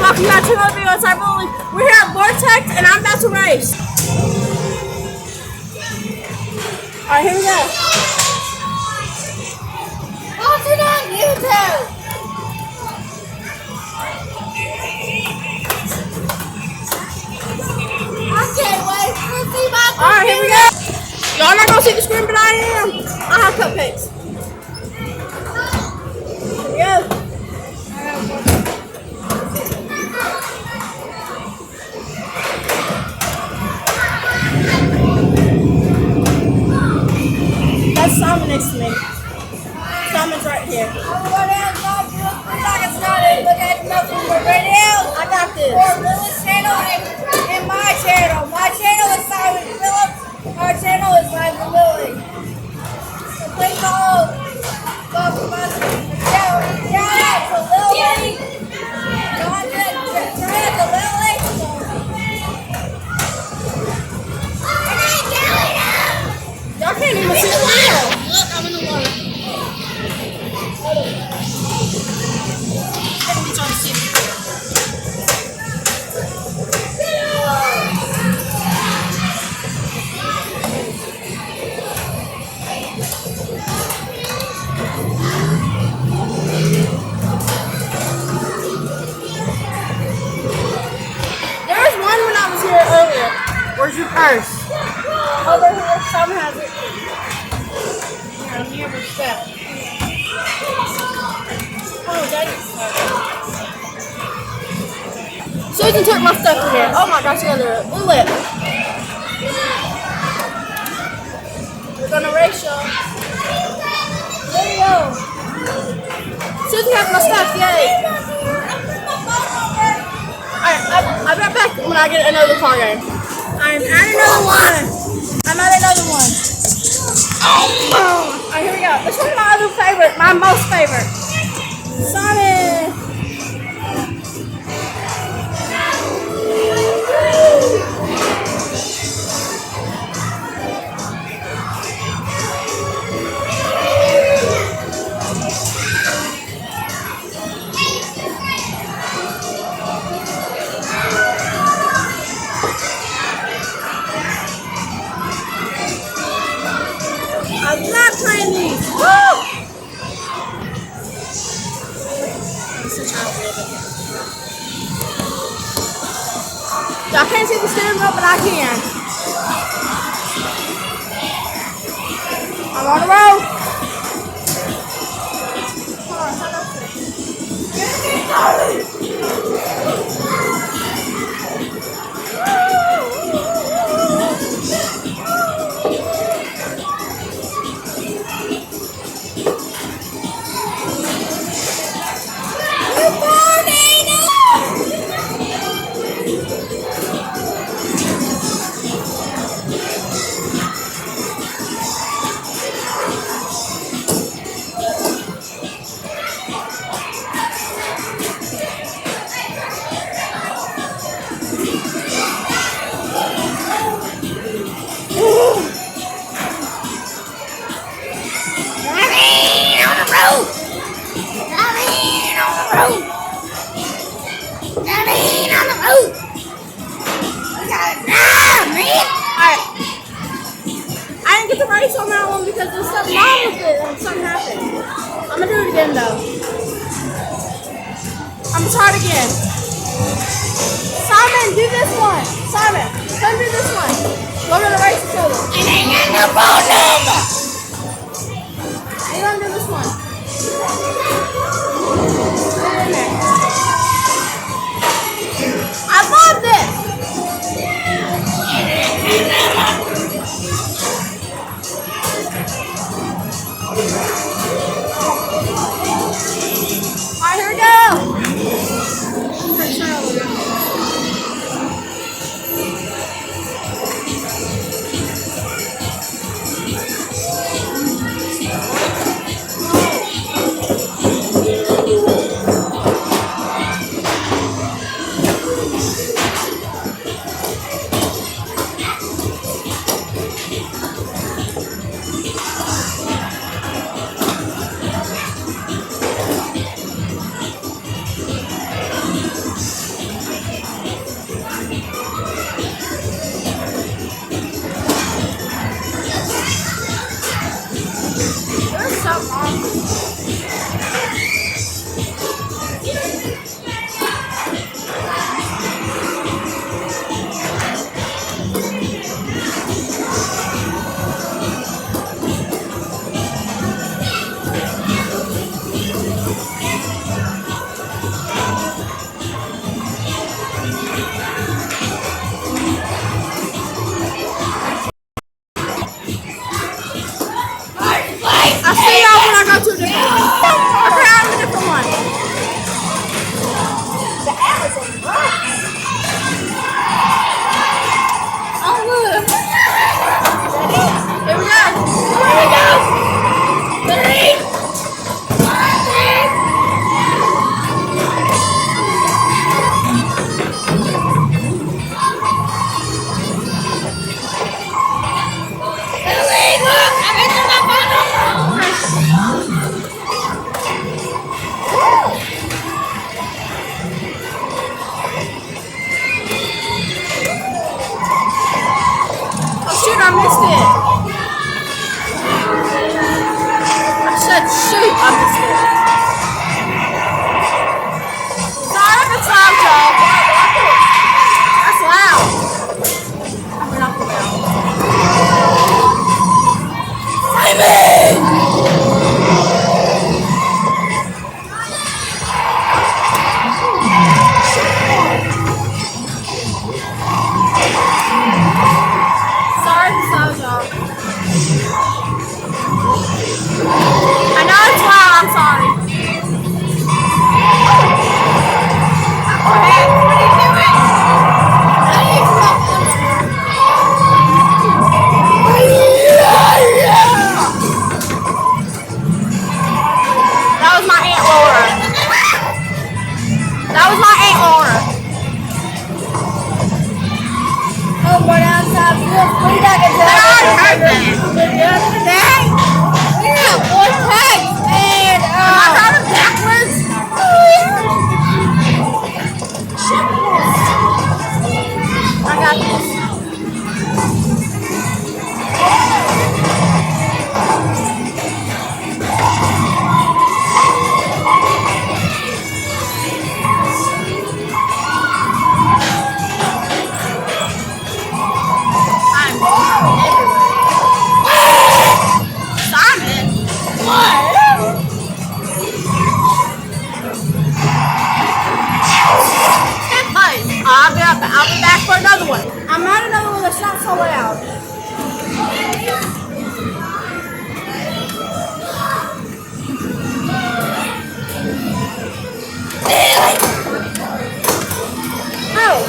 welcome you back to another video. We're here at Vortex and I'm about to race. Alright, here we go. Watch it on YouTube. I can't wait to see my Alright, here we go. Y'all not gonna see the screen, but I am. I have cupcakes. Here we go. That's Simon next to me. Simon's right here. I got this. Lily's channel and my channel. My channel is Simon Phillips. Our channel is Simon Lily. So please follow. Shout out to Lily. Shout out to Lily. Y'all can't even see the video. Look, I'm in the water. There was one when I was here earlier. Where's your purse? Over here, Simon has it. Here, step. Oh, Daddy's Susan took my stuff from here. Oh my gosh, look at it. Blue lip. We're gonna race y'all. There we go. Susan has my stuff, yay. Alright, I'll be right back when I get another car game. I'm at another one. I'm at another one. Alright, here we go. This one's my other favorite, my most favorite. Simon! I love playing these. Woo! Y'all can't see the steering wheel, but I can. I'm on the road. I didn't get to race on that one because there's something wrong with it and something happened. I'm gonna do it again though. I'm gonna try it again. Simon, do this one. Simon, come do this one. We're gonna race each other. And I got no phone number. We're gonna do this one. I love this. Alright, here we go. missed it. I said shoot, I missed it. Sorry if it's loud, y'all. That's loud. I'm not loud. Simon! Sorry if it's loud, y'all. I know it's loud, I'm sorry. What are you doing? That was my Aunt Laura. That was my Aunt Laura. Oh, we're outside. We got to go. I heard that. The other day, we got vortex and I got it backwards. I got this. I'll be back for another one. I'm at another one that's not so loud. Oh.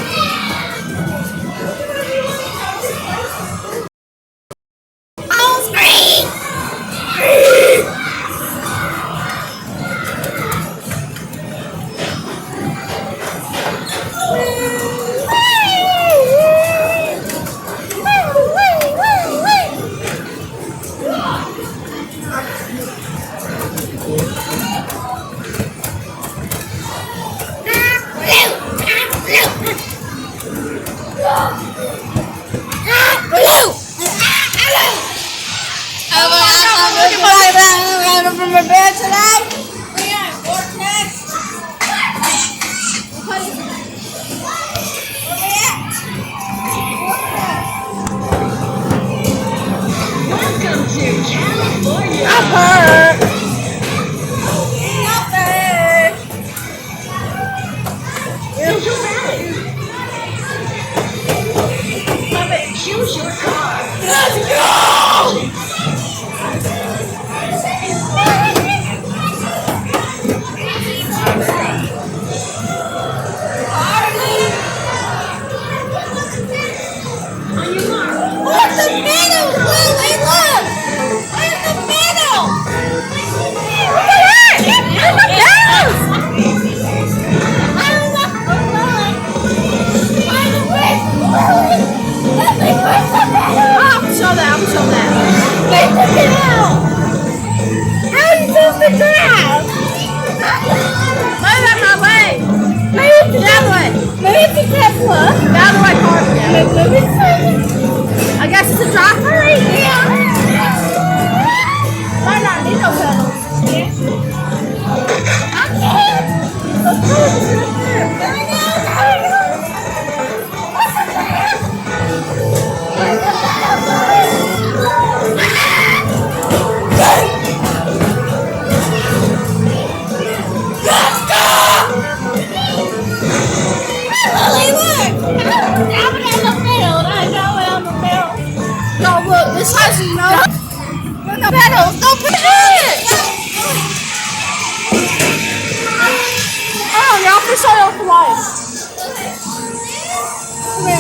From my bed today. We got vortex. Welcome to California. I'm hurt. Nothing. Choose your car. Let's go. I guess it's a drop hurry. Yeah. Might not need no pedals. This has no pedals. Don't put it in it. Oh, y'all can shut off the lights. Come here.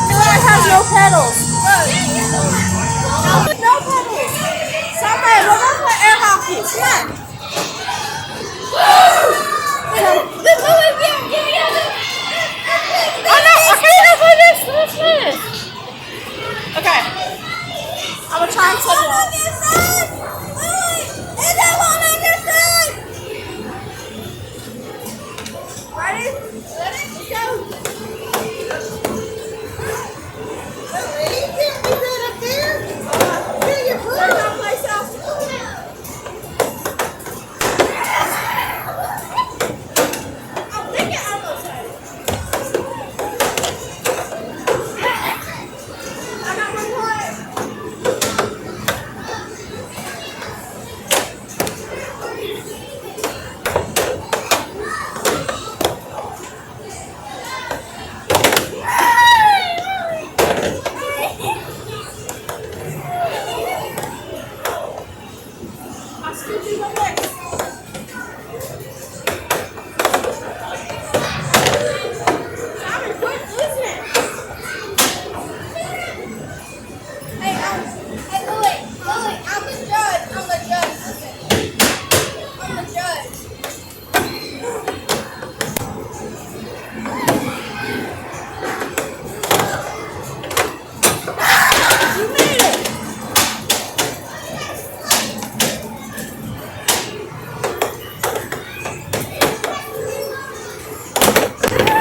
It has no pedals. No pedals. Somebody, we're going to play air hockey. Come on. Oh no, I can't play this. What's this? Okay. I'm gonna try and set it up. Ready? Let's go. Is that up there? Woo!